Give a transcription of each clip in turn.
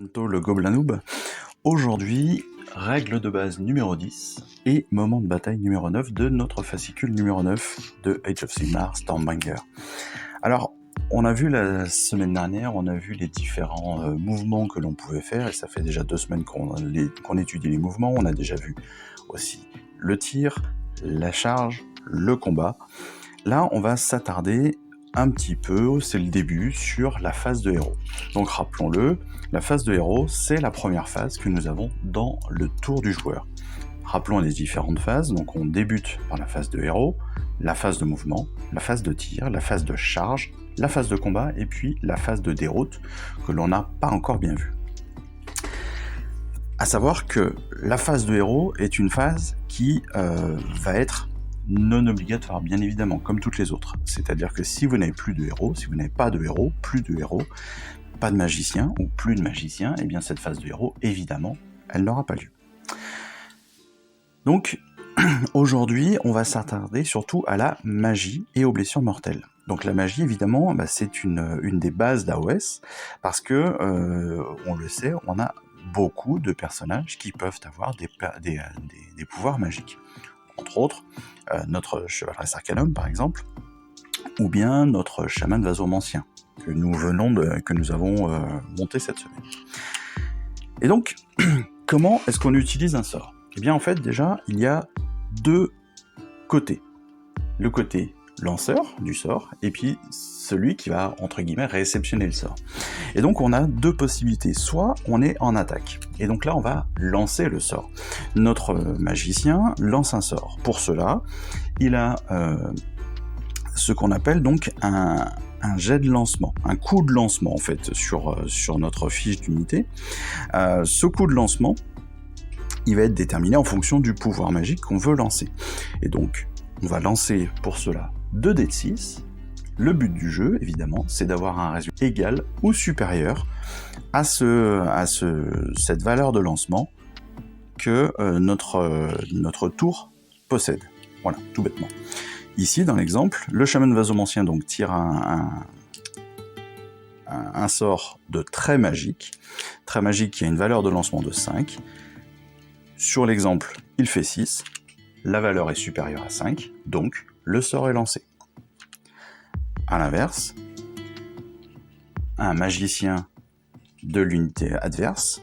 bientôt le Gobelin Noob. Aujourd'hui, règle de base numéro 10 et moment de bataille numéro 9 de notre fascicule numéro 9 de Age of Sigmar Stormbringer. Alors, on a vu la semaine dernière, on a vu les différents mouvements que l'on pouvait faire, et ça fait déjà 2 semaines qu'on étudie les mouvements. On a déjà vu aussi le tir, la charge, le combat. Là, on va s'attarder un petit peu, c'est le début, sur la phase de héros. Donc rappelons-le, la phase de héros, c'est la première phase que nous avons dans le tour du joueur. Rappelons les différentes phases, donc on débute par la phase de héros, la phase de mouvement, la phase de tir, la phase de charge, la phase de combat, et puis la phase de déroute, que l'on n'a pas encore bien vue. À savoir que la phase de héros est une phase qui va être non obligatoire, bien évidemment, comme toutes les autres. C'est-à-dire que si vous n'avez plus de héros, si vous n'avez pas de héros, pas de magicien, ou plus de magicien, et bien cette phase de héros, évidemment, elle n'aura pas lieu. Donc, aujourd'hui, on va s'attarder surtout à la magie et aux blessures mortelles. Donc la magie, évidemment, c'est une des bases d'AOS, parce que, on le sait, on a beaucoup de personnages qui peuvent avoir des pouvoirs magiques. Entre autres, notre Chevaleresse Arcanum, par exemple, ou bien notre Chaman Vasomancien, que nous avons monté cette semaine. Et donc, comment est-ce qu'on utilise un sort ? Eh bien, en fait, déjà, il y a deux côtés. Le côté lanceur du sort, et puis celui qui va, entre guillemets, réceptionner le sort. Et donc on a deux possibilités, soit on est en attaque, et donc là on va lancer le sort. Notre magicien lance un sort. Pour cela, il a ce qu'on appelle donc un jet de lancement, un coup de lancement en fait, sur notre fiche d'unité. Ce coup de lancement, il va être déterminé en fonction du pouvoir magique qu'on veut lancer. Et donc, on va lancer pour cela 2 dés de 6. Le but du jeu, évidemment, c'est d'avoir un résultat égal ou supérieur à cette valeur de lancement que notre tour possède. Voilà, tout bêtement. Ici, dans l'exemple, le Chaman Vasomancien donc tire un sort de très magique qui a une valeur de lancement de 5. Sur l'exemple, il fait 6. La valeur est supérieure à 5, donc le sort est lancé. A l'inverse, un magicien de l'unité adverse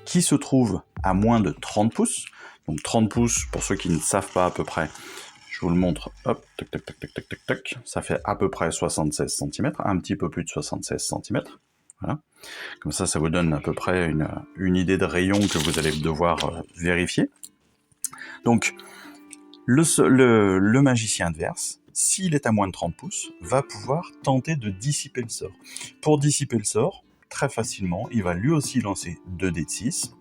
qui se trouve à moins de 30 pouces, donc 30 pouces, pour ceux qui ne savent pas à peu près, je vous le montre, hop, tac, tac, tac, tac, tac, tac, tac, ça fait à peu près 76 cm, un petit peu plus de 76 cm, voilà. Comme ça, ça vous donne à peu près une idée de rayon que vous allez devoir vérifier. Donc, le magicien adverse, s'il est à moins de 30 pouces, va pouvoir tenter de dissiper le sort. Pour dissiper le sort, très facilement, il va lui aussi lancer 2 dés de 6.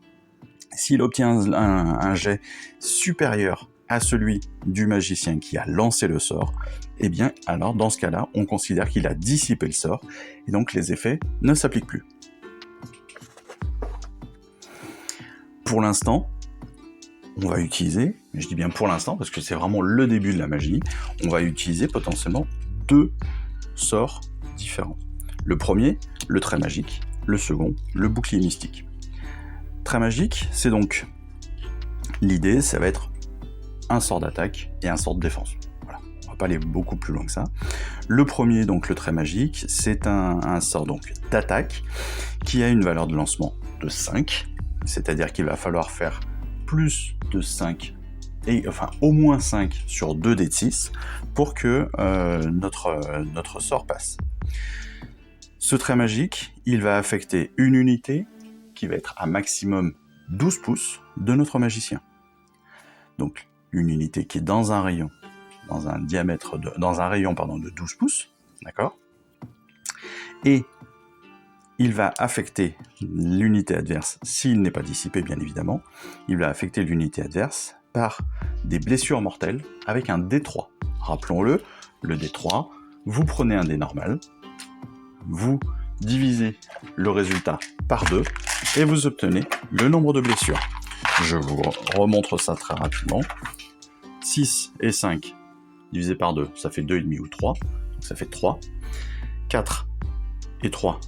S'il obtient un jet supérieur à celui du magicien qui a lancé le sort, eh bien, alors dans ce cas-là, on considère qu'il a dissipé le sort, et donc les effets ne s'appliquent plus. Pour l'instant, on va utiliser, mais je dis bien pour l'instant, parce que c'est vraiment le début de la magie, on va utiliser potentiellement 2 sorts différents. Le premier, le très magique, le second, le bouclier mystique. Très magique, c'est donc, l'idée, ça va être un sort d'attaque et un sort de défense. Voilà, on va pas aller beaucoup plus loin que ça. Le premier, donc le très magique, c'est un sort donc d'attaque, qui a une valeur de lancement de 5, c'est-à-dire qu'il va falloir faire plus de 5, enfin au moins 5 sur 2 dés de 6 pour que notre sort passe. Ce trait magique, il va affecter une unité qui va être à maximum 12 pouces de notre magicien. Donc une unité qui est dans un rayon, dans un rayon de 12 pouces, d'accord ? Et il va affecter l'unité adverse, s'il n'est pas dissipé bien évidemment, il va affecter l'unité adverse par des blessures mortelles avec un D3. Rappelons-le, le D3, vous prenez un dé normal, vous divisez le résultat par 2 et vous obtenez le nombre de blessures. Je vous remontre ça très rapidement. 6 et 5 divisé par 2, ça fait 2,5 ou 3, donc ça fait 3. 4 et 3,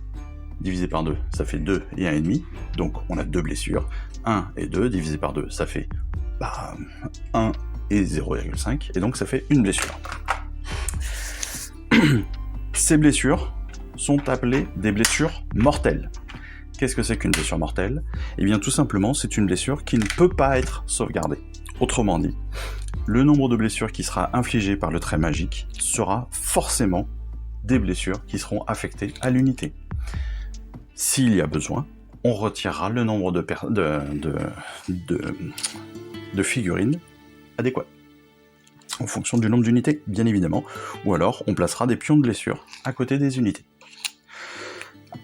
divisé par 2, ça fait 2 et 1,5. Donc on a 2 blessures. 1 et 2 divisé par 2, ça fait 1 et 0,5. Et donc ça fait une blessure. Ces blessures sont appelées des blessures mortelles. Qu'est-ce que c'est qu'une blessure mortelle? Eh bien tout simplement, c'est une blessure qui ne peut pas être sauvegardée. Autrement dit, le nombre de blessures qui sera infligé par le trait magique sera forcément des blessures qui seront affectées à l'unité. S'il y a besoin, on retirera le nombre de figurines adéquat, en fonction du nombre d'unités, bien évidemment, ou alors on placera des pions de blessure à côté des unités.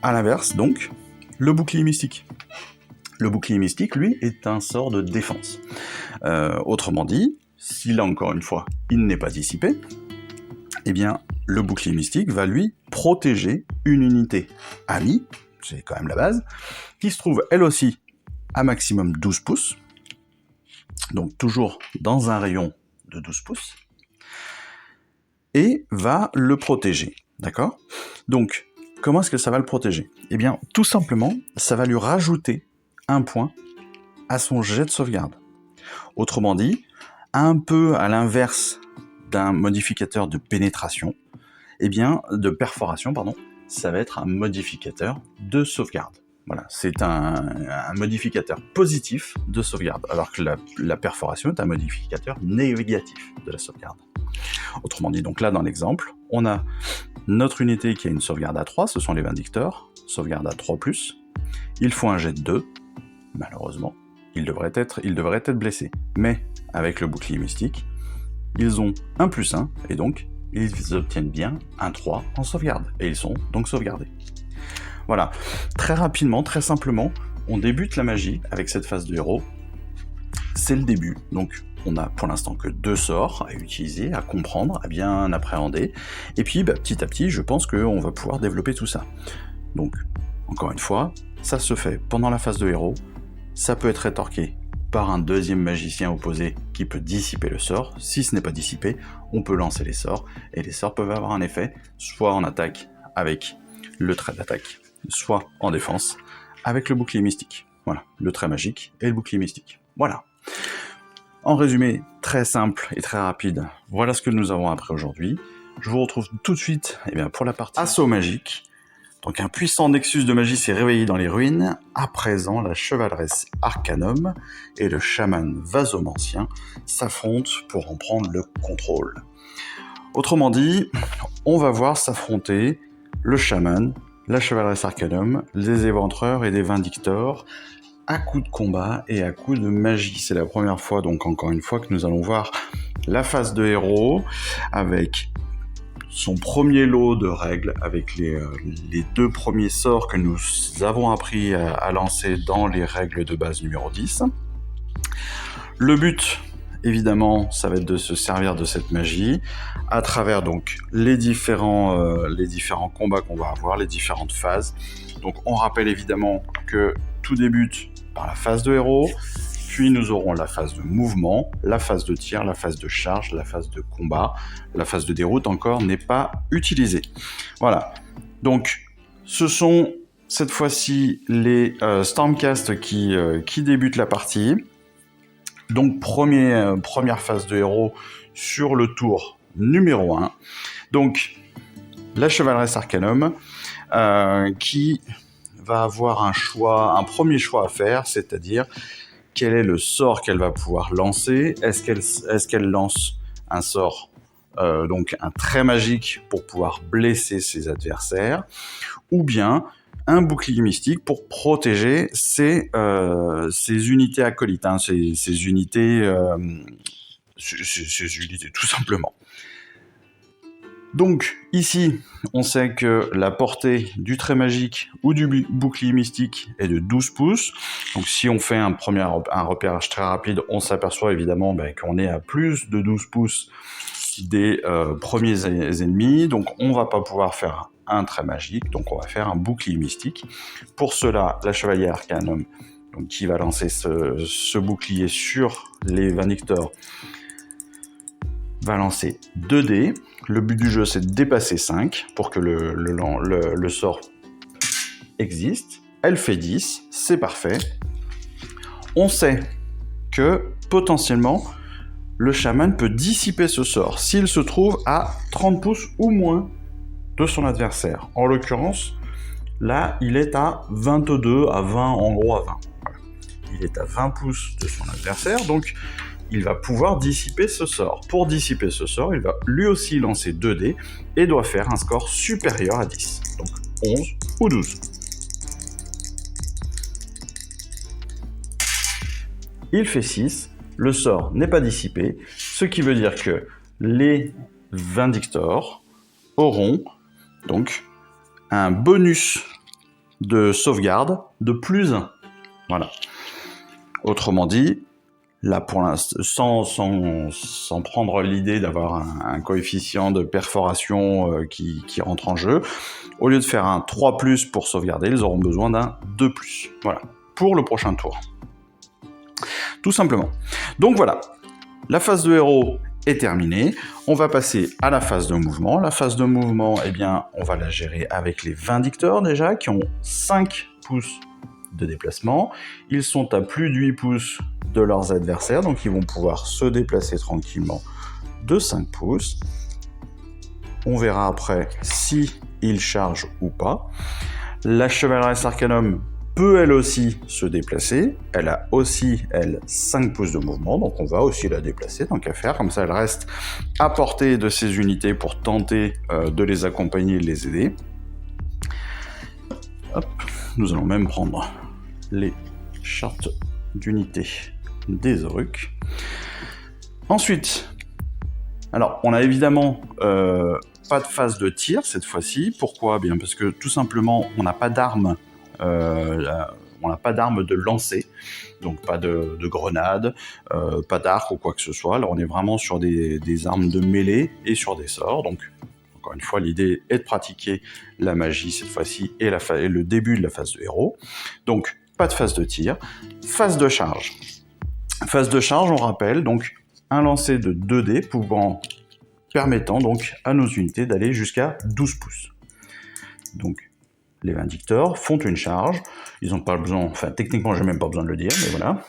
A l'inverse, donc, le bouclier mystique. Le bouclier mystique, lui, est un sort de défense. Autrement dit, si là encore une fois, il n'est pas dissipé, eh bien, le bouclier mystique va lui protéger une unité amie, c'est quand même la base, qui se trouve elle aussi à maximum 12 pouces, donc toujours dans un rayon de 12 pouces, et va le protéger, d'accord? Donc, comment est-ce que ça va le protéger? Eh bien, tout simplement, ça va lui rajouter un point à son jet de sauvegarde. Autrement dit, un peu à l'inverse d'un modificateur de pénétration, eh bien, de perforation, pardon, ça va être un modificateur de sauvegarde. Voilà, c'est un modificateur positif de sauvegarde, alors que la perforation est un modificateur négatif de la sauvegarde. Autrement dit, donc là, dans l'exemple, on a notre unité qui a une sauvegarde à 3, ce sont les Vindictors, sauvegarde à 3+, il faut un jet de 2, malheureusement, ils devraient être blessés. Mais, avec le bouclier mystique, ils ont un +1, et donc, ils obtiennent bien un 3 en sauvegarde, et ils sont donc sauvegardés. Voilà, très rapidement, très simplement, on débute la magie avec cette phase de héros, c'est le début, donc on a pour l'instant que 2 sorts à utiliser, à comprendre, à bien appréhender, et puis petit à petit, je pense qu'on va pouvoir développer tout ça. Donc, encore une fois, ça se fait pendant la phase de héros, ça peut être rétorqué par un deuxième magicien opposé qui peut dissiper le sort. Si ce n'est pas dissipé, on peut lancer les sorts, et les sorts peuvent avoir un effet, soit en attaque avec le trait d'attaque, soit en défense avec le bouclier mystique. Voilà, le trait magique et le bouclier mystique. Voilà. En résumé, très simple et très rapide, voilà ce que nous avons appris aujourd'hui. Je vous retrouve tout de suite pour la partie assaut magique. Donc un puissant nexus de magie s'est réveillé dans les ruines. À présent, la chevaleresse Arcanum et le chaman Vasomancien s'affrontent pour en prendre le contrôle. Autrement dit, on va voir s'affronter le chaman, la chevaleresse Arcanum, les éventreurs et les Vindictors, à coups de combat et à coups de magie. C'est la première fois, donc encore une fois, que nous allons voir la phase de héros avec son premier lot de règles, avec les 2 premiers sorts que nous avons appris à lancer dans les règles de base numéro 10. Le but, évidemment, ça va être de se servir de cette magie à travers donc les différents combats qu'on va avoir, les différentes phases. Donc on rappelle évidemment que tout débute par la phase de héros, puis nous aurons la phase de mouvement, la phase de tir, la phase de charge, la phase de combat, la phase de déroute encore n'est pas utilisée. Voilà, donc ce sont cette fois-ci les Stormcast qui débutent la partie. Donc première phase de héros sur le tour numéro 1. Donc la chevaleresse Arcanum qui va avoir un premier choix à faire, c'est-à-dire quel est le sort qu'elle va pouvoir lancer. Est-ce qu'elle lance un sort, donc un trait magique pour pouvoir blesser ses adversaires, ou bien un bouclier mystique pour protéger ses unités acolytes, ses unités tout simplement. Donc ici, on sait que la portée du trait magique ou du bouclier mystique est de 12 pouces. Donc si on fait un repérage très rapide, on s'aperçoit évidemment qu'on est à plus de 12 pouces des premiers ennemis. Donc on va pas pouvoir faire un trait magique, donc on va faire un bouclier mystique. Pour cela, la chevalière Arcanum, donc qui va lancer ce bouclier sur les Vindictors, va lancer 2 dés. Le but du jeu, c'est de dépasser 5 pour que le sort existe, elle fait 10, c'est parfait. On sait que potentiellement, le chaman peut dissiper ce sort s'il se trouve à 30 pouces ou moins de son adversaire. En l'occurrence, là, il est à 22, à 20, en gros à 20. Voilà. Il est à 20 pouces de son adversaire, donc il va pouvoir dissiper ce sort. Pour dissiper ce sort, il va lui aussi lancer 2 dés et doit faire un score supérieur à 10. Donc 11 ou 12. Il fait 6, le sort n'est pas dissipé, ce qui veut dire que les Vindictors auront donc un bonus de sauvegarde de plus 1. Voilà. Autrement dit, là pour l'instant, sans prendre l'idée d'avoir un coefficient de perforation qui rentre en jeu, au lieu de faire un 3+, pour sauvegarder, ils auront besoin d'un 2+. Voilà, pour le prochain tour. Tout simplement. Donc voilà, la phase de héros est terminée. On va passer à la phase de mouvement. La phase de mouvement, eh bien, on va la gérer avec les Vindictors déjà, qui ont 5 pouces de déplacement. Ils sont à plus de 8 pouces de leurs adversaires, donc ils vont pouvoir se déplacer tranquillement de 5 pouces. On verra après si ils chargent ou pas. La Chevaleresse Arcanum peut elle aussi se déplacer. Elle a aussi, elle, 5 pouces de mouvement, donc on va aussi la déplacer, tant qu'à faire. Comme ça, elle reste à portée de ses unités pour tenter de les accompagner et de les aider. Hop. Nous allons même prendre les chartes d'unité des Oruks. Ensuite, alors, on a évidemment pas de phase de tir cette fois-ci. Pourquoi ? Bien parce que tout simplement, on n'a pas d'arme. On n'a pas d'arme de lancer, donc pas de grenade, pas d'arc ou quoi que ce soit. Là, on est vraiment sur des armes de mêlée et sur des sorts. Donc, encore une fois, l'idée est de pratiquer la magie cette fois-ci et le début de la phase de héros. Donc, pas de phase de tir. Phase de charge. Phase de charge, on rappelle, donc un lancer de 2 dés permettant donc à nos unités d'aller jusqu'à 12 pouces. Donc, les Vindictors font une charge, ils n'ont pas besoin, enfin techniquement j'ai même pas besoin de le dire, mais voilà,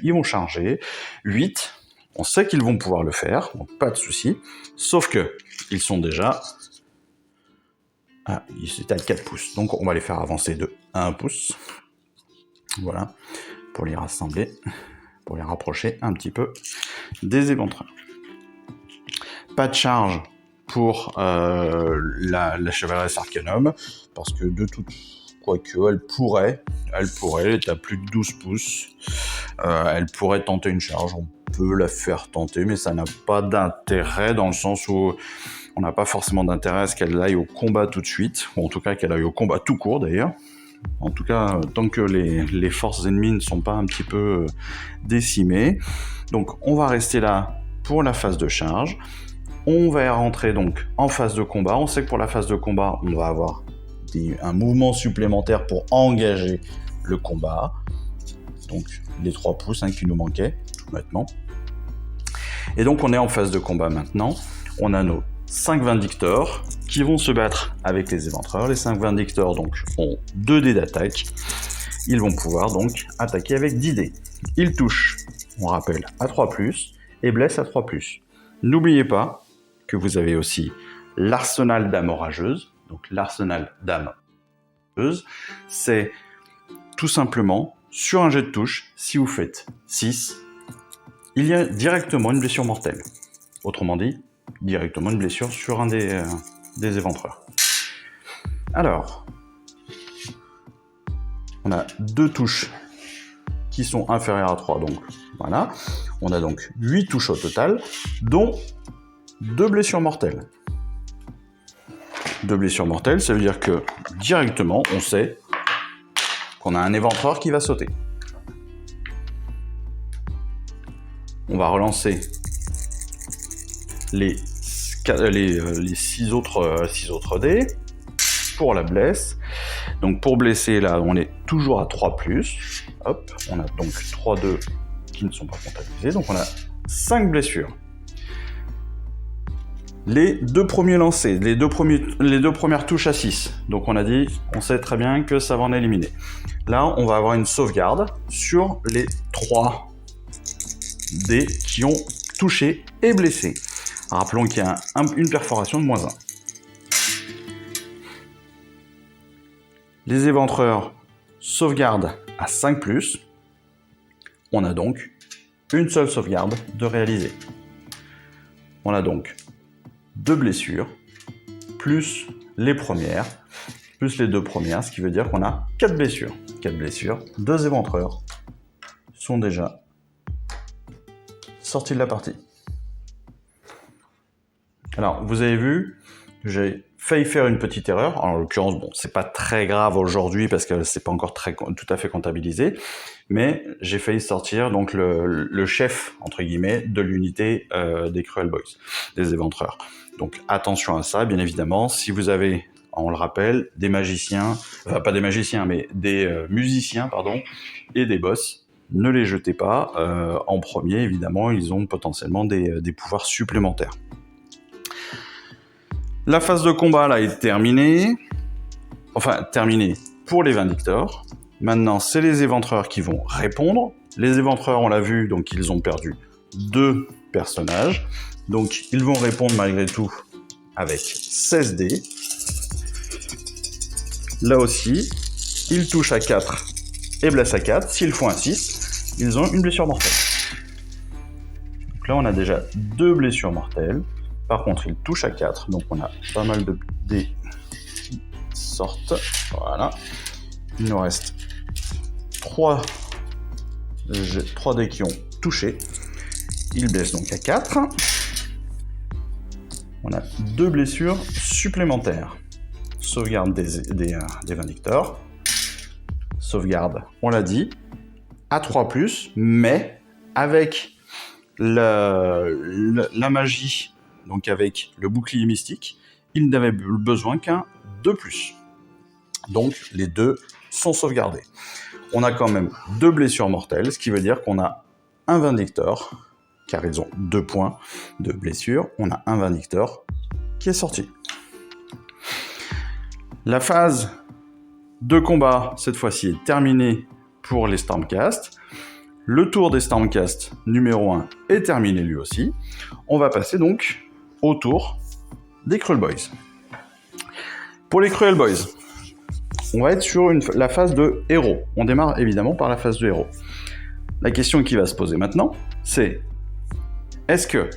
ils vont charger, 8, on sait qu'ils vont pouvoir le faire, donc pas de souci, sauf que ils sont déjà, ils étaient à 4 pouces, donc on va les faire avancer de 1 pouce, voilà, pour les rassembler, pour les rapprocher un petit peu des éventreurs. Pas de charge pour la Chevaleresse Arcanum, parce que de toute... Quoique, elle pourrait être à plus de 12 pouces, elle pourrait tenter une charge, on peut la faire tenter, mais ça n'a pas d'intérêt, dans le sens où on n'a pas forcément d'intérêt à ce qu'elle aille au combat tout de suite, ou en tout cas qu'elle aille au combat tout court d'ailleurs. En tout cas, tant que les forces ennemies ne sont pas un petit peu décimées. Donc on va rester là pour la phase de charge. On va rentrer donc en phase de combat. On sait que pour la phase de combat, on va avoir un mouvement supplémentaire pour engager le combat. Donc les 3 pouces qui nous manquaient, tout bêtement. Et donc on est en phase de combat maintenant. On a nos 5 Vindictors qui vont se battre avec les Éventreurs. Les 5 Vindictors donc ont 2 dés d'attaque. Ils vont pouvoir donc attaquer avec 10 dés. Ils touchent, on rappelle, à 3+, et blessent à 3+. N'oubliez pas que vous avez aussi l'arsenal d'âme orageuse. Donc l'arsenal d'âme orageuse, c'est tout simplement, sur un jet de touche, si vous faites 6, il y a directement une blessure mortelle. Autrement dit, directement une blessure sur un des éventreurs. Alors, on a 2 touches qui sont inférieures à 3, donc voilà. On a donc 8 touches au total, dont 2 blessures mortelles. 2 blessures mortelles, ça veut dire que directement, on sait qu'on a un éventreur qui va sauter. On va relancer les 6 autres dés pour la blesse. Donc pour blesser, là, on est toujours à 3+. Hop, on a donc 3-2 qui ne sont pas comptabilisés. Donc on a 5 blessures. Les deux premiers lancers, les deux premières touches à 6. Donc on a dit, on sait très bien que ça va en éliminer. Là, on va avoir une sauvegarde sur les 3 dés qui ont touché et blessé. Rappelons qu'il y a une perforation de -1. Les éventreurs sauvegardent à 5+. On a donc une seule sauvegarde de réaliser. On a donc 2 blessures, plus les premières, plus les 2 premières, ce qui veut dire qu'on a 4 blessures. 4 blessures, 2 éventreurs sont déjà sortis de la partie. Alors, vous avez vu, j'ai failli faire une petite erreur. En l'occurrence, bon, c'est pas très grave aujourd'hui parce que c'est pas encore tout à fait comptabilisé, mais j'ai failli sortir donc le chef entre guillemets de l'unité des Cruel Boys, des éventreurs. Donc attention à ça, bien évidemment. Si vous avez, on le rappelle, des magiciens, enfin pas des magiciens, mais des musiciens, pardon, et des boss, ne les jetez pas en premier. Évidemment, ils ont potentiellement des pouvoirs supplémentaires. La phase de combat là est terminée. Enfin, terminée pour les Vindictors. Maintenant, c'est les éventreurs qui vont répondre. Les éventreurs, on l'a vu, donc ils ont perdu 2 personnages. Donc, ils vont répondre malgré tout avec 16 dés. Là aussi, ils touchent à 4 et blessent à 4. S'ils font un 6, ils ont une blessure mortelle. Donc là, on a déjà 2 blessures mortelles. Par contre, il touche à 4, donc on a pas mal de dés qui sortent. Voilà. Il nous reste 3 dés qui ont touché. Il blesse donc à 4. On a 2 blessures supplémentaires. Sauvegarde des Vindictors. Sauvegarde, on l'a dit, à 3+, mais avec la magie, donc avec le bouclier mystique, il n'avait besoin qu'un 2+. Donc les 2 sont sauvegardés. On a quand même 2 blessures mortelles, ce qui veut dire qu'on a un Vindictor, car ils ont 2 points de blessure, on a un Vindictor qui est sorti. La phase de combat, cette fois-ci, est terminée pour les Stormcast. Le tour des Stormcast numéro 1 est terminé lui aussi. On va passer donc au tour des Cruel Boys. Pour les Cruel Boys, on va être sur la phase de héros. On démarre évidemment par la phase de héros. La question qui va se poser maintenant, c'est est-ce que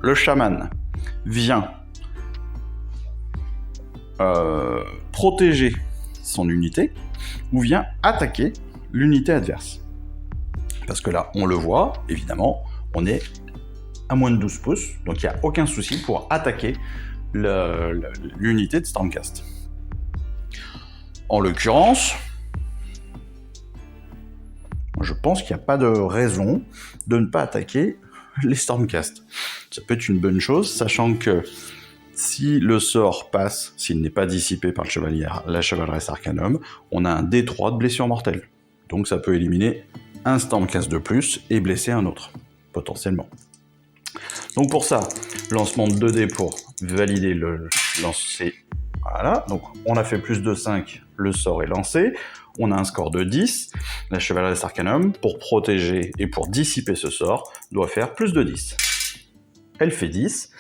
le chaman vient protéger son unité ou vient attaquer l'unité adverse? Parce que là, on le voit, évidemment, on est à moins de 12 pouces, donc il n'y a aucun souci pour attaquer l'unité de Stormcast. En l'occurrence, je pense qu'il n'y a pas de raison de ne pas attaquer les Stormcast. Ça peut être une bonne chose, sachant que si le sort passe, s'il n'est pas dissipé par la Chevaleresse Arcanum, on a un D3 de blessure mortelle. Donc ça peut éliminer un Stormcast de plus et blesser un autre, potentiellement. Donc pour ça, lancement de 2 dés pour valider le lancer. Voilà, donc on a fait plus de 5, le sort est lancé. On a un score de 10. La Chevaleresse Arcanum, pour protéger et pour dissiper ce sort, doit faire plus de 10. Elle fait 10,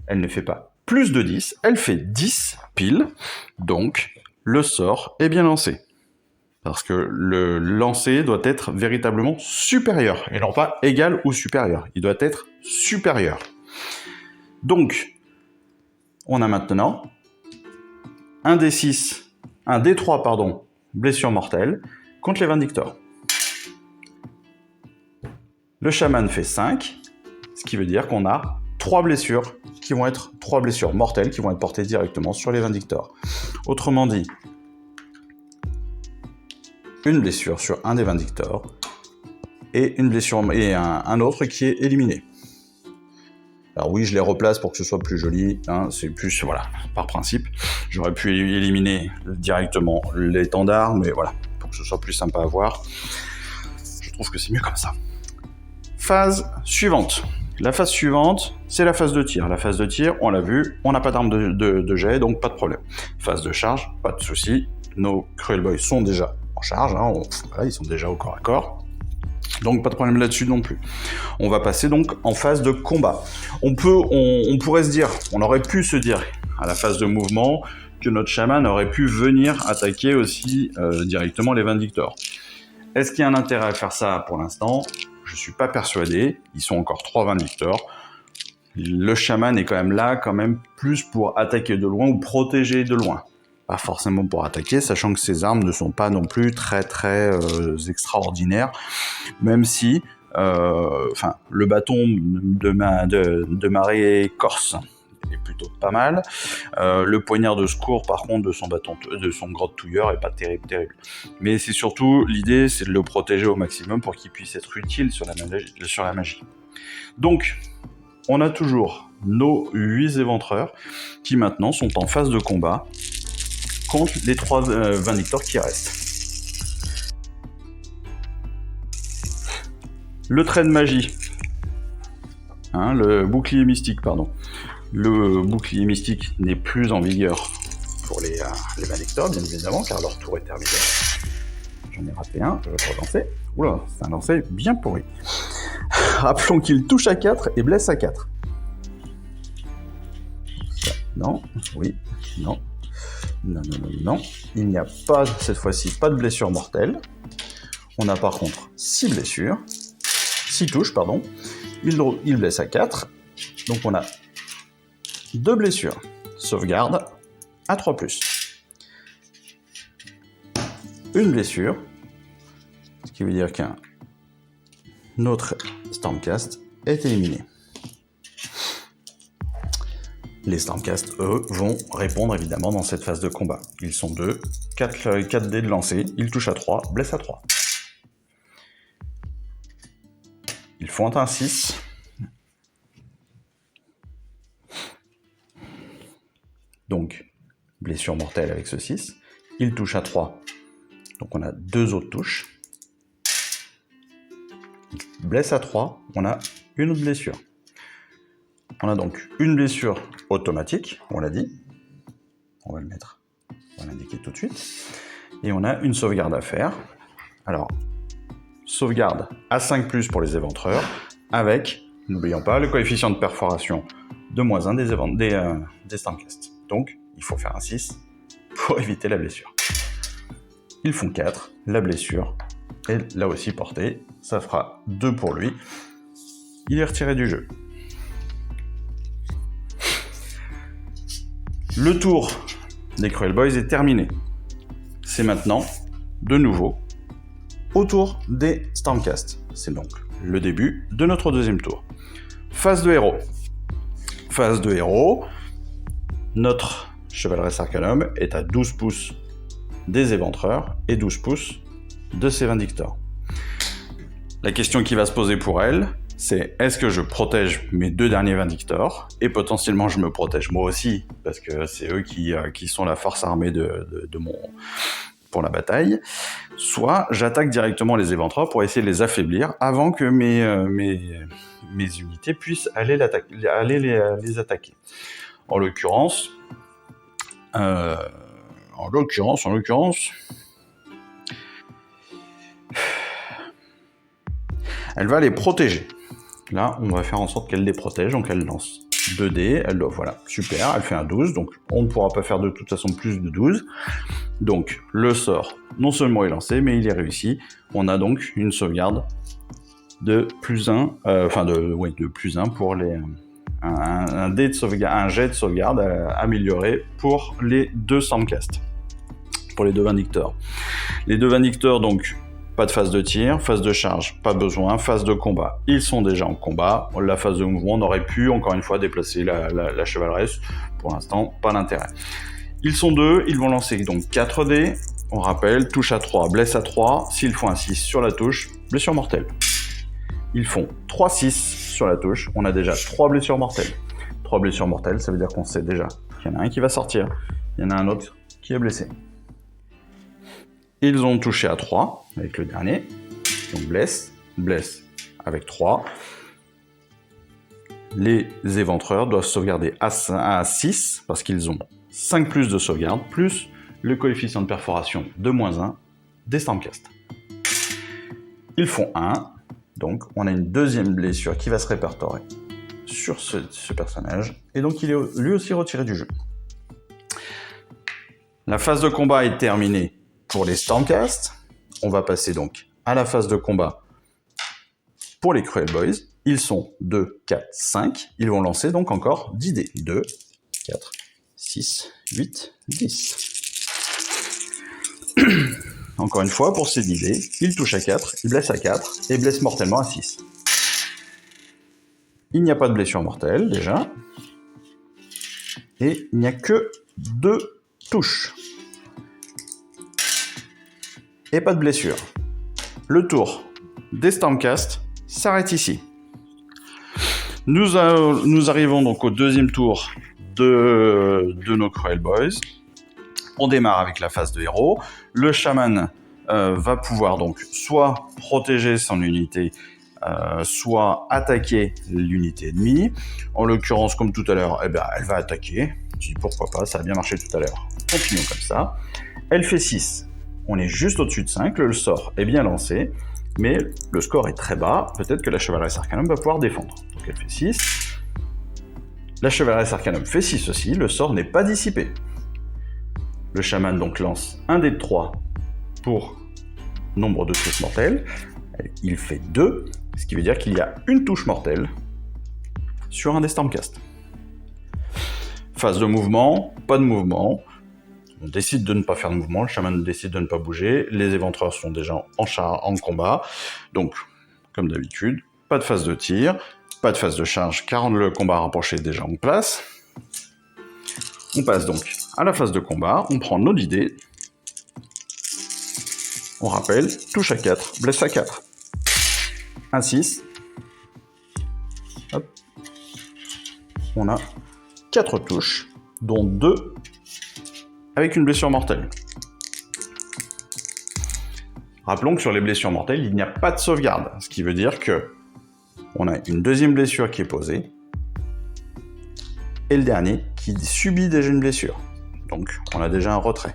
elle ne fait pas plus de 10, elle fait 10 pile, donc le sort est bien lancé. Parce que le lancer doit être véritablement supérieur, et non pas égal ou supérieur. Il doit être supérieur. Donc, on a maintenant un D3, pardon, blessure mortelle, contre les Vindictors. Le chaman fait 5, ce qui veut dire qu'on a 3 blessures qui vont être 3 blessures mortelles qui vont être portées directement sur les Vindictors. Autrement dit, une blessure sur un des Vindictors et une blessure et un autre qui est éliminé. Alors oui, je les replace pour que ce soit plus joli, hein, c'est plus, voilà, par principe. J'aurais pu éliminer directement l'étendard, mais voilà, pour que ce soit plus sympa à voir. Je trouve que c'est mieux comme ça. Phase suivante. La phase suivante, c'est la phase de tir. La phase de tir, on l'a vu, on n'a pas d'arme de jet, donc pas de problème. Phase de charge, pas de souci. Nos Cruel Boys sont déjà en charge, hein, voilà, ils sont déjà au corps à corps. Donc pas de problème là-dessus non plus. On va passer donc en phase de combat. On pourrait se dire, on aurait pu se dire à la phase de mouvement que notre chaman aurait pu venir attaquer aussi directement les Vindictors. Est-ce qu'il y a un intérêt à faire ça pour l'instant? Je suis pas persuadé. Ils sont encore 3 Vindictors. Le chaman est quand même là, plus pour attaquer de loin ou protéger de loin. Pas forcément pour attaquer, sachant que ces armes ne sont pas non plus très extraordinaires, même si le bâton de marée corse est plutôt pas mal. Le poignard de secours, par contre, de son grotte touilleur est pas terrible. Mais c'est surtout, l'idée, c'est de le protéger au maximum pour qu'il puisse être utile sur la magie. Donc, on a toujours nos 8 éventreurs qui maintenant sont en phase de combat contre les 3 Vindictors qui restent. Le trait de magie, le bouclier mystique, pardon. Le bouclier mystique n'est plus en vigueur pour les Vindictors, bien évidemment, car leur tour est terminé. J'en ai raté un, je vais relancer. Oula, c'est un lancer bien pourri. Rappelons qu'il touche à 4 et blesse à 4. Non, oui, non. Non. Il n'y a pas, cette fois-ci, pas de blessure mortelle. On a par contre 6 blessures. 6 touches, pardon. Il blesse à 4. Donc on a 2 blessures. Sauvegarde à 3+. Une blessure. Ce qui veut dire qu'un autre Stormcast est éliminé. Les Stormcast, eux, vont répondre évidemment dans cette phase de combat. Ils sont 2, 4 dés de lancer, ils touchent à 3, blessent à 3. Ils font un 6. Donc, blessure mortelle avec ce 6. Ils touchent à 3. Donc on a 2 autres touches. Ils blessent à 3, on a une autre blessure. On a donc une blessure automatique, on l'a dit. On va le mettre, on va l'indiquer tout de suite. Et on a une sauvegarde à faire. Alors, sauvegarde à 5+ pour les éventreurs, avec, n'oublions pas, le coefficient de perforation de -1 des Stormcast. Donc, il faut faire un 6 pour éviter la blessure. Ils font 4, la blessure est là aussi portée. Ça fera 2 pour lui. Il est retiré du jeu. Le tour des Cruel Boys est terminé. C'est maintenant, de nouveau, au tour des Stormcast. C'est donc le début de notre deuxième tour. Phase de héros. Phase de héros. Notre Chevaleresque Arcanum est à 12 pouces des éventreurs et 12 pouces de ses Vindictors. La question qui va se poser pour elle, c'est est-ce que je protège mes 2 derniers Vindictors et potentiellement je me protège moi aussi parce que c'est eux qui sont la force armée pour la bataille, soit j'attaque directement les éventreurs pour essayer de les affaiblir avant que mes unités puissent aller les attaquer. En l'occurrence, elle va les protéger. Là, on va faire en sorte qu'elle les protège, donc elle lance 2 dés, voilà, super, elle fait un 12, donc on ne pourra pas faire de toute façon plus de 12. Donc, le sort, non seulement est lancé, mais il est réussi. On a donc une sauvegarde de +1, de +1 pour un jet de sauvegarde amélioré pour les 2 Stormcast, pour les 2 Vindictors. Les 2 Vindictors, donc, pas de phase de tir, phase de charge, pas besoin, phase de combat, ils sont déjà en combat. La phase de mouvement, on aurait pu, encore une fois, déplacer la chevaleresse. Pour l'instant, pas d'intérêt. Ils sont 2, ils vont lancer donc 4 dés. On rappelle, touche à 3, blesse à 3. S'ils font un 6 sur la touche, blessure mortelle. Ils font 3-6 sur la touche. On a déjà 3 blessures mortelles. 3 blessures mortelles, ça veut dire qu'on sait déjà qu'il y en a un qui va sortir. Il y en a un autre qui est blessé. Ils ont touché à 3 avec le dernier. Donc blesse avec 3. les éventreurs doivent sauvegarder à 6 parce qu'ils ont 5 plus de sauvegarde, plus le coefficient de perforation de -1 des Stormcast. Ils font 1, donc on a une deuxième blessure qui va se répertorier sur ce personnage, et donc il est lui aussi retiré du jeu. La phase de combat est terminée pour les Stormcast. On va passer donc à la phase de combat pour les Cruel Boys. Ils sont 2, 4, 5. Ils vont lancer donc encore 10 dés. 2, 4, 6, 8, 10. Encore une fois, pour ces 10 dés, ils touchent à 4, ils blessent à 4 et blessent mortellement à 6. Il n'y a pas de blessure mortelle, déjà. Et il n'y a que 2 touches. Et pas de blessure. Le tour des Stormcast s'arrête ici. Nous arrivons donc au deuxième tour de nos Cruel Boys. On démarre avec la phase de héros. Le chaman va pouvoir donc soit protéger son unité, soit attaquer l'unité ennemie. En l'occurrence, comme tout à l'heure, elle va attaquer. Je dis pourquoi pas, ça a bien marché tout à l'heure. Continuons comme ça. Elle fait 6. On est juste au-dessus de 5. Le sort est bien lancé, mais le score est très bas. Peut-être que la Chevaleresse Arcanum va pouvoir défendre. Donc elle fait 6. La Chevaleresse Arcanum fait 6 aussi. Le sort n'est pas dissipé. Le chaman donc lance un dé de 3 pour nombre de touches mortelles. Il fait 2, ce qui veut dire qu'il y a une touche mortelle sur un des Stormcast. Phase de mouvement, pas de mouvement. On décide de ne pas faire de mouvement, le chaman décide de ne pas bouger, les éventreurs sont déjà en combat. Donc, comme d'habitude, pas de phase de tir, pas de phase de charge car le combat rapproché est déjà en place. On passe donc à la phase de combat, on prend nos 10 dés. On rappelle, touche à 4, blesse à 4. 1, 6. Hop. On a 4 touches, dont 2 avec une blessure mortelle. Rappelons que sur les blessures mortelles, il n'y a pas de sauvegarde, ce qui veut dire que on a une deuxième blessure qui est posée, et le dernier qui subit déjà une blessure. Donc on a déjà un retrait.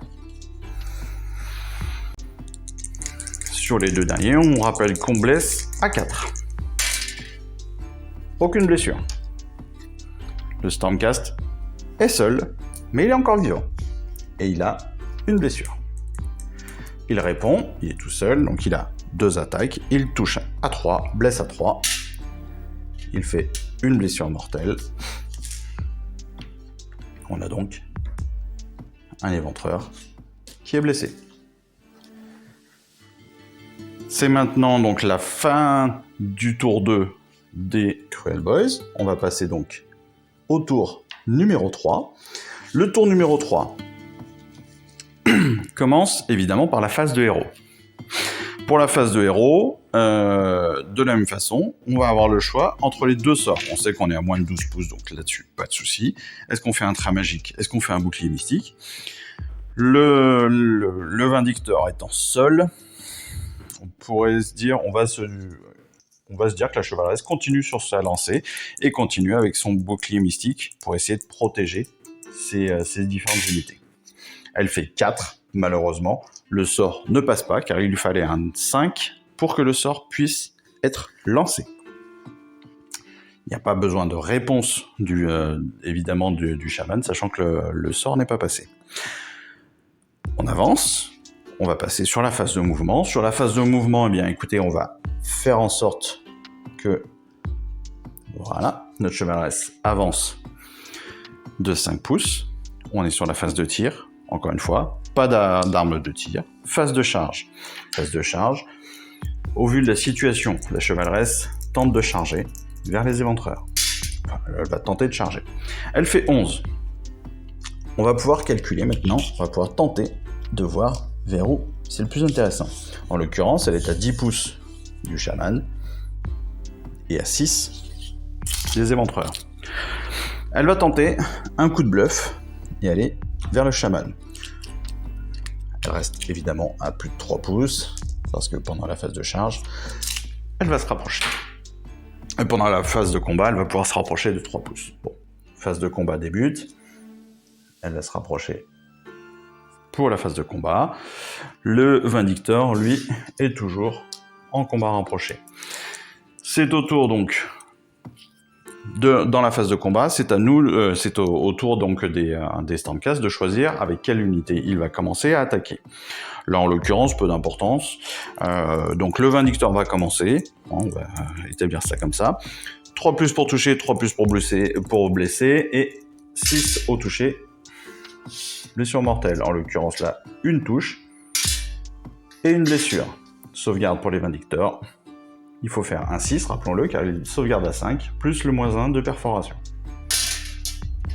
Sur les deux derniers, on rappelle qu'on blesse à 4. Aucune blessure. Le Stormcast est seul, mais il est encore vivant. Et il a une blessure. Il répond, il est tout seul, donc il a 2 attaques. Il touche à 3, blesse à 3. Il fait une blessure mortelle. On a donc un éventreur qui est blessé. C'est maintenant donc la fin du tour 2 des Cruel Boys. On va passer donc au tour numéro 3. Le tour numéro 3 commence évidemment par la phase de héros. Pour la phase de héros, de la même façon, on va avoir le choix entre les 2 sorts. On sait qu'on est à moins de 12 pouces, donc là-dessus, pas de souci. Est-ce qu'on fait un trait magique? Est-ce qu'on fait un bouclier mystique? Le Vindicteur étant seul, on pourrait se dire, on va se dire que la Chevaleresse continue sur sa lancée et continue avec son bouclier mystique pour essayer de protéger ses différentes unités. Elle fait 4, malheureusement. Le sort ne passe pas, car il lui fallait un 5 pour que le sort puisse être lancé. Il n'y a pas besoin de réponse, évidemment, du chaman, sachant que le sort n'est pas passé. On avance, on va passer sur la phase de mouvement. Sur la phase de mouvement, eh bien, écoutez, on va faire en sorte que voilà, notre chevaleresse avance de 5 pouces. On est sur la phase de tir. Encore une fois, pas d'arme de tir. Phase de charge. Phase de charge. Au vu de la situation, la chevaleresse tente de charger vers les éventreurs. Enfin, elle va tenter de charger. Elle fait 11. On va pouvoir calculer maintenant, on va pouvoir tenter de voir vers où c'est le plus intéressant. En l'occurrence, elle est à 10 pouces du chaman et à 6 des éventreurs. Elle va tenter un coup de bluff et aller vers le chaman. Elle reste évidemment à plus de 3 pouces, parce que pendant la phase de charge, elle va se rapprocher. Et pendant la phase de combat, elle va pouvoir se rapprocher de 3 pouces. Bon, phase de combat débute. Elle va se rapprocher pour la phase de combat. Le Vindictor, lui, est toujours en combat rapproché. C'est au tour donc dans la phase de combat, c'est à nous, c'est au tour donc des Stormcast de choisir avec quelle unité il va commencer à attaquer. Là, en l'occurrence, peu d'importance. Donc le Vindictor va commencer. Bon, on va établir ça comme ça. 3 plus pour toucher, 3 plus pour blesser et 6 au toucher. Blessure mortelle. En l'occurrence, là, une touche et une blessure. Sauvegarde pour les Vindictors. Il faut faire un 6, rappelons-le, car il sauvegarde à 5, plus le -1 de perforation.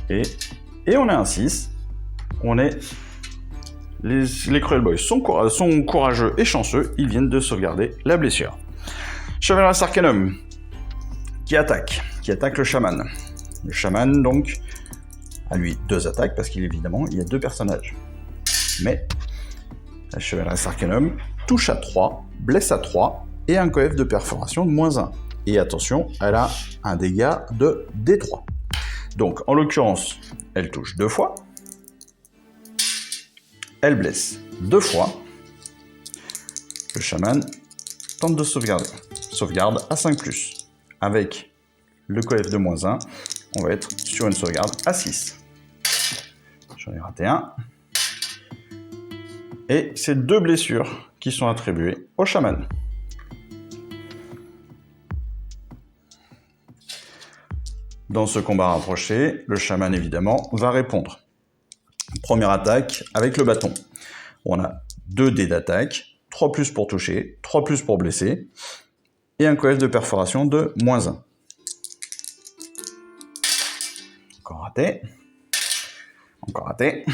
Et on a un 6. On est... Les Cruel Boys sont courageux et chanceux, ils viennent de sauvegarder la blessure. Chevaleresque Arcanum, qui attaque le chaman. Le chaman, donc, a lui 2 attaques, parce qu'évidemment, il y a 2 personnages. Mais, la Chevaleresque Arcanum touche à 3, blesse à 3, et un coef de perforation de -1. Et attention, elle a un dégât de D3. Donc, en l'occurrence, elle touche 2 fois. Elle blesse 2 fois. Le chaman tente de sauvegarder. Sauvegarde à 5+. Avec le coef de -1, on va être sur une sauvegarde à 6. J'en ai raté un. Et c'est 2 blessures qui sont attribuées au chaman. Dans ce combat rapproché, le chaman, évidemment, va répondre. Première attaque avec le bâton. On a 2 dés d'attaque, 3 plus pour toucher, 3 plus pour blesser, et un coef de perforation de -1. Encore raté. Encore raté.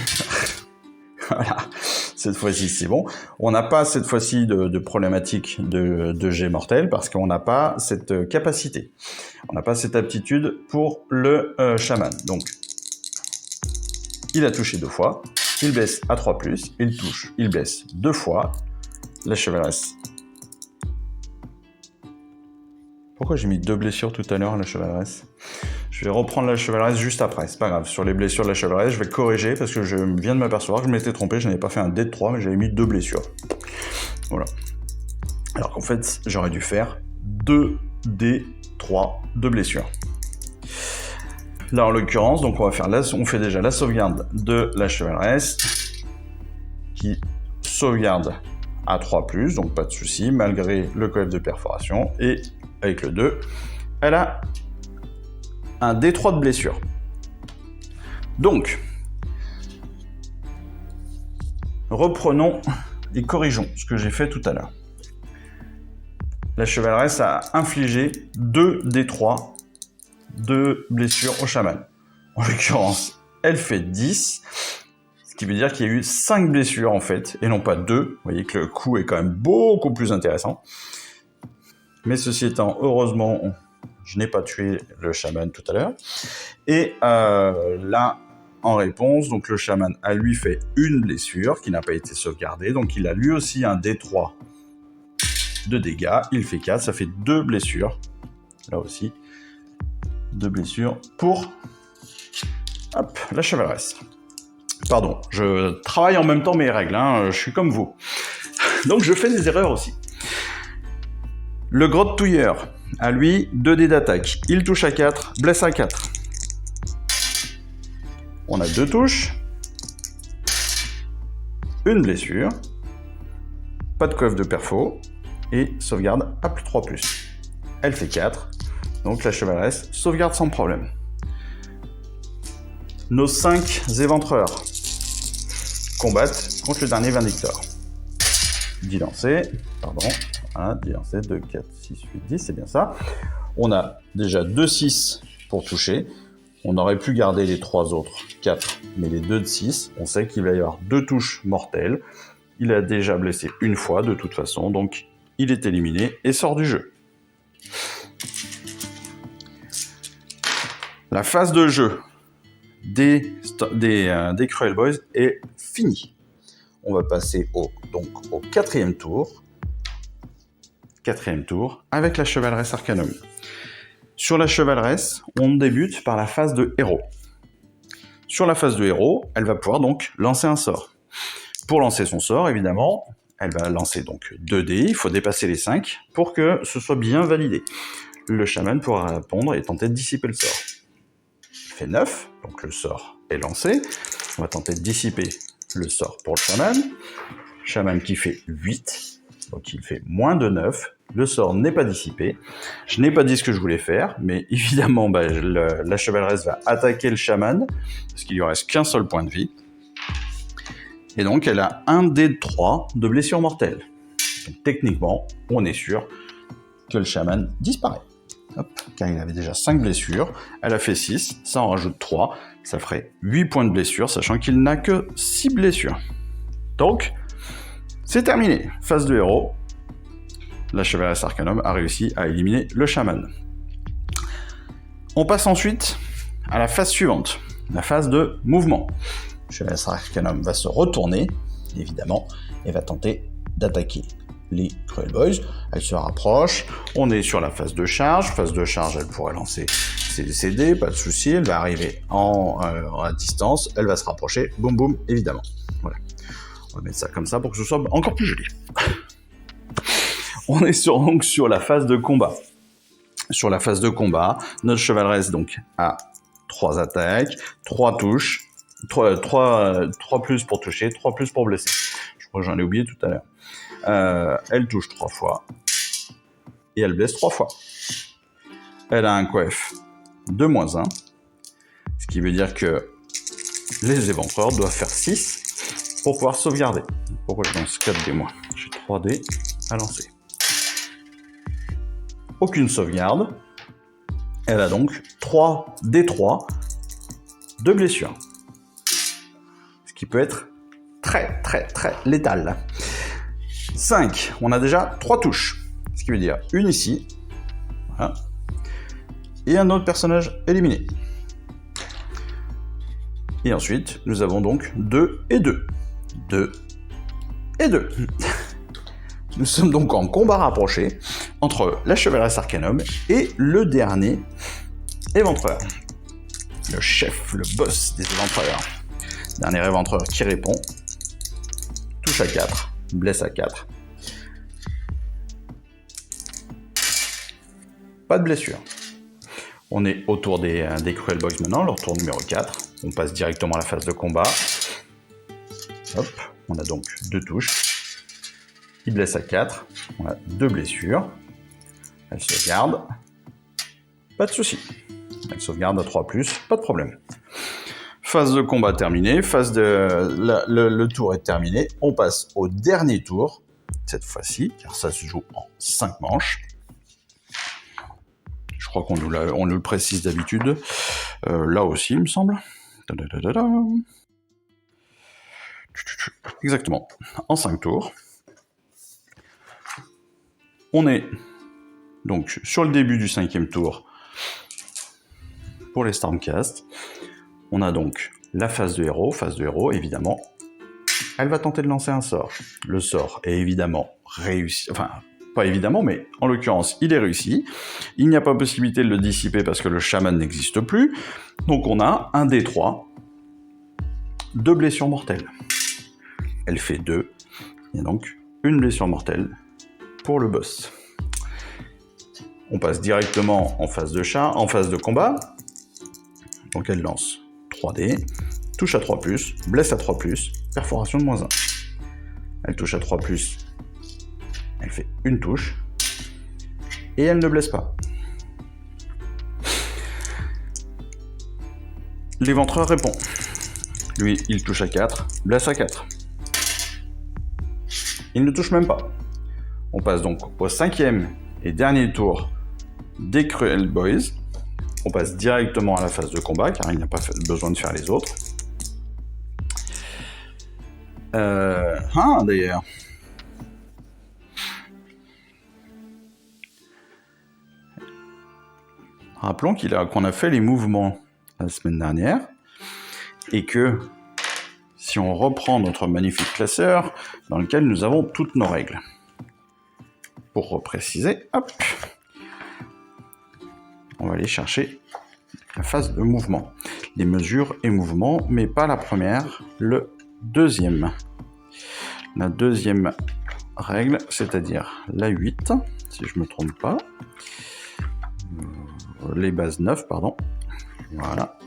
Voilà. Cette fois-ci, c'est bon. On n'a pas cette fois-ci de problématique de jet mortel parce qu'on n'a pas cette capacité. On n'a pas cette aptitude pour le chaman. Donc, il a touché 2 fois. Il blesse à 3+. Il touche. Il blesse 2 fois. La chevaleresse. Pourquoi j'ai mis 2 blessures tout à l'heure à la chevaleresse ? Je vais reprendre la chevaleresse juste après, c'est pas grave. Sur les blessures de la chevaleresse, je vais corriger parce que je viens de m'apercevoir que je m'étais trompé, je n'avais pas fait un dé de 3, mais j'avais mis 2 blessures. Voilà. Alors qu'en fait, j'aurais dû faire 2 dés 3 de blessures. Là, en l'occurrence, donc on fait déjà la sauvegarde de la chevaleresse qui sauvegarde à 3+, donc pas de souci, malgré le coef de perforation. Et avec le 2, elle a un D3 de blessure. Donc, reprenons et corrigeons ce que j'ai fait tout à l'heure. La chevaleresse a infligé 2 D3 de blessure au chaman. En l'occurrence, elle fait 10, ce qui veut dire qu'il y a eu 5 blessures en fait, et non pas 2. Vous voyez que le coup est quand même beaucoup plus intéressant. Mais ceci étant, heureusement, je n'ai pas tué le chaman tout à l'heure. Et là, en réponse, donc le chaman a lui fait une blessure qui n'a pas été sauvegardée. Donc il a lui aussi un D3 de dégâts. Il fait 4, ça fait 2 blessures. Là aussi, 2 blessures pour la chevaleresse. Pardon, je travaille en même temps mes règles, hein, je suis comme vous. Donc je fais des erreurs aussi. Le grotte-touilleur a lui 2 dés d'attaque. Il touche à 4, blesse à 4. On a 2 touches, une blessure, pas de coef de perfo et sauvegarde à plus 3+. Elle fait 4, donc la chevaleresse sauvegarde sans problème. Nos 5 éventreurs combattent contre le dernier Vindictor. 10 lancés, pardon. 1, 10 lancés, 2, 4, 6, 8, 10, c'est bien ça. On a déjà 2 6 pour toucher. On aurait pu garder les 3 autres 4, mais les 2 de 6, on sait qu'il va y avoir 2 touches mortelles. Il a déjà blessé une fois de toute façon, donc il est éliminé et sort du jeu. La phase de jeu des Cruel Boys est finie. On va passer au 4e tour. 4e tour avec la Chevaleresque Arcanum. Sur la chevaleresse, on débute par la phase de héros. Sur la phase de héros, elle va pouvoir donc lancer un sort. Pour lancer son sort, évidemment, elle va lancer donc 2 dés, il faut dépasser les 5 pour que ce soit bien validé. Le chaman pourra répondre et tenter de dissiper le sort. Il fait 9, donc le sort est lancé. On va tenter de dissiper le sort pour le chaman. Chaman qui fait 8, donc il fait moins de 9. Le sort n'est pas dissipé. Je n'ai pas dit ce que je voulais faire, mais évidemment, la chevaleresse va attaquer le chaman, parce qu'il lui reste qu'un seul point de vie. Et donc, elle a un dé de 3 de blessure mortelle. Donc, techniquement, on est sûr que le chaman disparaît. Hop, car il avait déjà 5 blessures. Elle a fait 6, ça en rajoute 3. Ça ferait 8 points de blessure, sachant qu'il n'a que 6 blessures. Donc, c'est terminé. Phase de héros. La chevaleresse Arcanum a réussi à éliminer le chaman. On passe ensuite à la phase suivante, la phase de mouvement. Le chevaleresse Arcanum va se retourner, évidemment, et va tenter d'attaquer les Cruel Boys. Elle se rapproche, on est sur la phase de charge. Phase de charge, elle pourrait lancer ses dés, pas de souci, elle va arriver à distance, elle va se rapprocher, boum boum, évidemment. Voilà. On va mettre ça comme ça pour que ce soit encore plus joli. On est donc sur la phase de combat. Sur la phase de combat, notre chevaleresse donc a 3 attaques, 3 touches, 3 plus pour toucher, 3 plus pour blesser. Je crois que j'en ai oublié tout à l'heure. Elle touche 3 fois et elle blesse 3 fois. Elle a un coef de -1, ce qui veut dire que les éventreurs doivent faire 6 pour pouvoir sauvegarder. Pourquoi je lance 4 dés moi? J'ai 3 dés à lancer. Aucune sauvegarde. Elle a donc 3 D3 de blessure. Ce qui peut être très létal. 5. On a déjà 3 touches. Ce qui veut dire une ici. Voilà. Et un autre personnage éliminé. Et ensuite, nous avons donc 2 et 2. 2 et 2. Nous sommes donc en combat rapproché entre la chevaleresse Arcanum et le dernier éventreur. Le chef, le boss des éventreurs. Dernier éventreur qui répond. Touche à 4, blesse à 4. Pas de blessure. On est autour des Cruel Boys maintenant, leur tour numéro 4. On passe directement à la phase de combat. Hop, on a donc 2 touches. Il blesse à 4, on a 2 blessures. Elle sauvegarde. Pas de souci. Elle sauvegarde à 3+, pas de problème. Phase de combat terminée, le tour est terminé. On passe au dernier tour, cette fois-ci, car ça se joue en 5 manches. Je crois qu'on nous le précise d'habitude. Là aussi, il me semble. Exactement, en 5 tours. On est donc sur le début du 5e tour pour les Stormcast. On a donc la phase de héros, évidemment. Elle va tenter de lancer un sort. Le sort est évidemment réussi, enfin, pas évidemment, mais en l'occurrence, il est réussi. Il n'y a pas possibilité de le dissiper parce que le chaman n'existe plus. Donc on a un D3 de blessures mortelles. Elle fait 2. Il y a donc une blessure mortelle pour le boss. On passe directement en phase de combat. Donc elle lance 3 dés, touche à 3+, blesse à 3+, perforation de -1. Elle touche à 3+, elle fait une touche, et elle ne blesse pas. L'éventreur répond. Lui, il touche à 4, blesse à 4. Il ne touche même pas. On passe donc au 5e et dernier tour des Cruel Boys. On passe directement à la phase de combat, car il n'y a pas besoin de faire les autres. D'ailleurs. Rappelons qu'on a fait les mouvements la semaine dernière, et que si on reprend notre magnifique classeur, dans lequel nous avons toutes nos règles. Pour repréciser, hop. on va aller chercher la phase de mouvement. Les mesures et mouvements, mais pas la première, le deuxième. La deuxième règle, c'est-à-dire la 8, si je ne me trompe pas. Les bases 9, pardon. Voilà.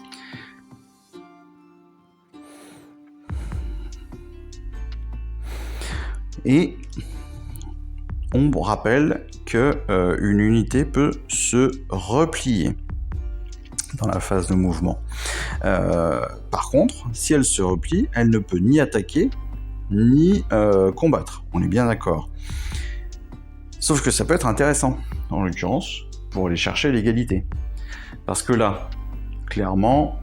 Et on rappelle que une unité peut se replier dans la phase de mouvement. Par contre, si elle se replie, elle ne peut ni attaquer ni combattre. On est bien d'accord. Sauf que ça peut être intéressant, en l'occurrence, pour aller chercher l'égalité. Parce que là, clairement,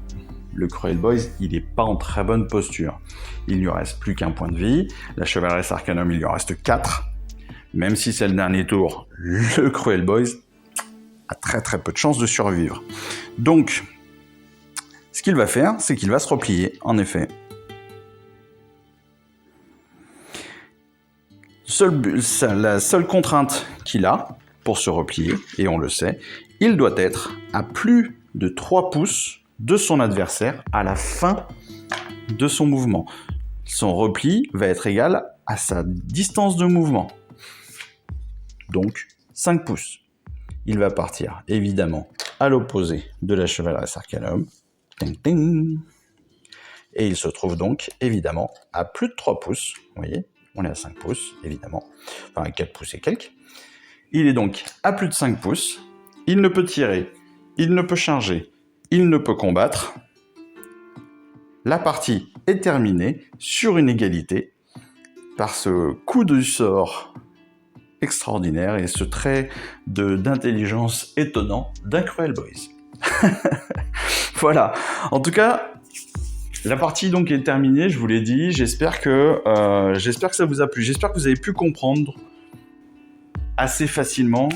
le Cruel Boys, il n'est pas en très bonne posture. Il ne lui reste plus qu'un point de vie. La Chevaleresse Arcanum, il lui en reste 4. Même si c'est le dernier tour, le Cruel Boys a très très peu de chances de survivre. Donc, ce qu'il va faire, c'est qu'il va se replier, en effet. La seule contrainte qu'il a pour se replier, et on le sait, il doit être à plus de 3 pouces de son adversaire à la fin de son mouvement. Son repli va être égal à sa distance de mouvement. Donc 5 pouces. Il va partir évidemment à l'opposé de la Chevaleresse Arcanum. Ting, ting. Et il se trouve donc évidemment à plus de 3 pouces. Vous voyez, on est à 5 pouces évidemment. Enfin à 4 pouces et quelques. Il est donc à plus de 5 pouces. Il ne peut tirer, il ne peut charger, il ne peut combattre. La partie est terminée sur une égalité par ce coup de sort extraordinaire et ce trait d'intelligence étonnant d'un Cruel Boys. Voilà. En tout cas, la partie donc est terminée, je vous l'ai dit. J'espère que ça vous a plu. J'espère que vous avez pu comprendre assez facilement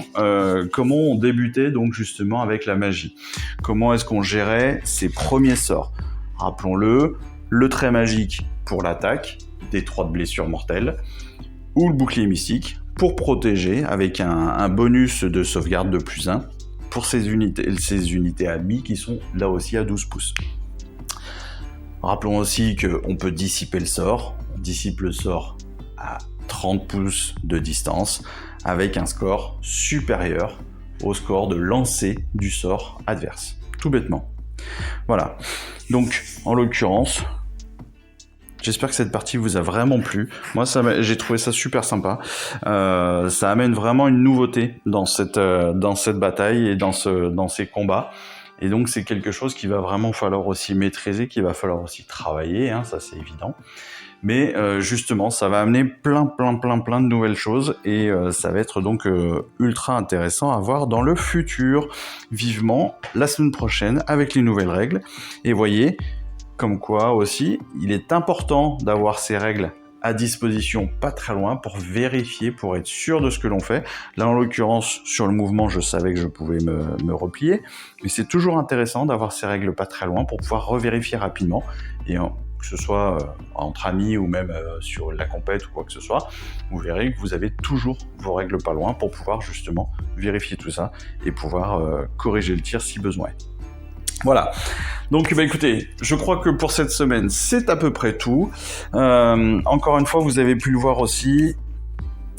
comment on débutait donc justement avec la magie. Comment est-ce qu'on gérait ses premiers sorts. Rappelons-le, le trait magique pour l'attaque, détroit de blessures mortelles, ou le bouclier mystique pour protéger avec un bonus de sauvegarde de +1 pour ces unités amies qui sont là aussi à 12 pouces. Rappelons aussi qu'on peut dissiper le sort. On dissipe le sort à 30 pouces de distance avec un score supérieur au score de lancer du sort adverse. Tout bêtement. Voilà. Donc, en l'occurrence, j'espère que cette partie vous a vraiment plu. Moi, j'ai trouvé ça super sympa. Ça amène vraiment une nouveauté dans cette bataille et dans ces combats. Et donc, c'est quelque chose qu'il va vraiment falloir aussi maîtriser, qu'il va falloir aussi travailler, hein, ça c'est évident. Mais justement, ça va amener plein de nouvelles choses et ça va être donc ultra intéressant à voir dans le futur. Vivement la semaine prochaine avec les nouvelles règles. Et voyez, comme quoi aussi, il est important d'avoir ces règles à disposition pas très loin pour vérifier, pour être sûr de ce que l'on fait. Là, en l'occurrence, sur le mouvement, je savais que je pouvais me replier, mais c'est toujours intéressant d'avoir ces règles pas très loin pour pouvoir revérifier rapidement, et que ce soit entre amis ou même sur la compète ou quoi que ce soit, vous verrez que vous avez toujours vos règles pas loin pour pouvoir justement vérifier tout ça et pouvoir corriger le tir si besoin. Voilà, donc écoutez, je crois que pour cette semaine, c'est à peu près tout. Encore une fois, vous avez pu le voir aussi,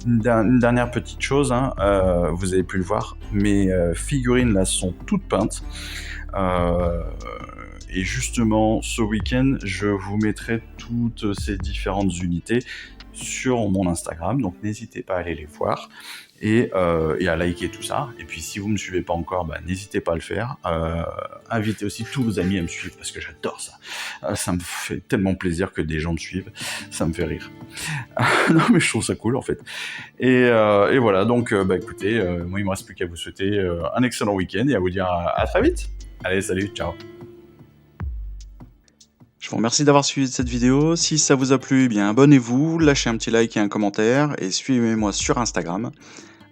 une dernière petite chose, hein, vous avez pu le voir, mes figurines là sont toutes peintes. Et justement, ce week-end, je vous mettrai toutes ces différentes unités sur mon Instagram, donc n'hésitez pas à aller les voir et à liker tout ça. Et puis si vous ne me suivez pas encore, n'hésitez pas à le faire. Invitez aussi tous vos amis à me suivre parce que j'adore ça. Ça me fait tellement plaisir que des gens me suivent, ça me fait rire. Non mais je trouve ça cool en fait. Et voilà, donc écoutez, moi il me reste plus qu'à vous souhaiter un excellent week-end et à vous dire à très vite. Allez, salut, ciao. Je vous remercie d'avoir suivi cette vidéo. Si ça vous a plu, eh bien abonnez-vous, lâchez un petit like et un commentaire et suivez-moi sur Instagram.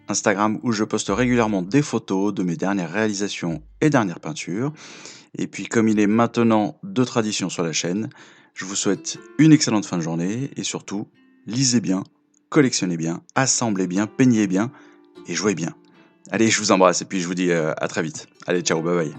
Instagram où je poste régulièrement des photos de mes dernières réalisations et dernières peintures. Et puis comme il est maintenant de tradition sur la chaîne, je vous souhaite une excellente fin de journée et surtout, lisez bien, collectionnez bien, assemblez bien, peignez bien et jouez bien. Allez, je vous embrasse et puis je vous dis à très vite. Allez, ciao, bye bye.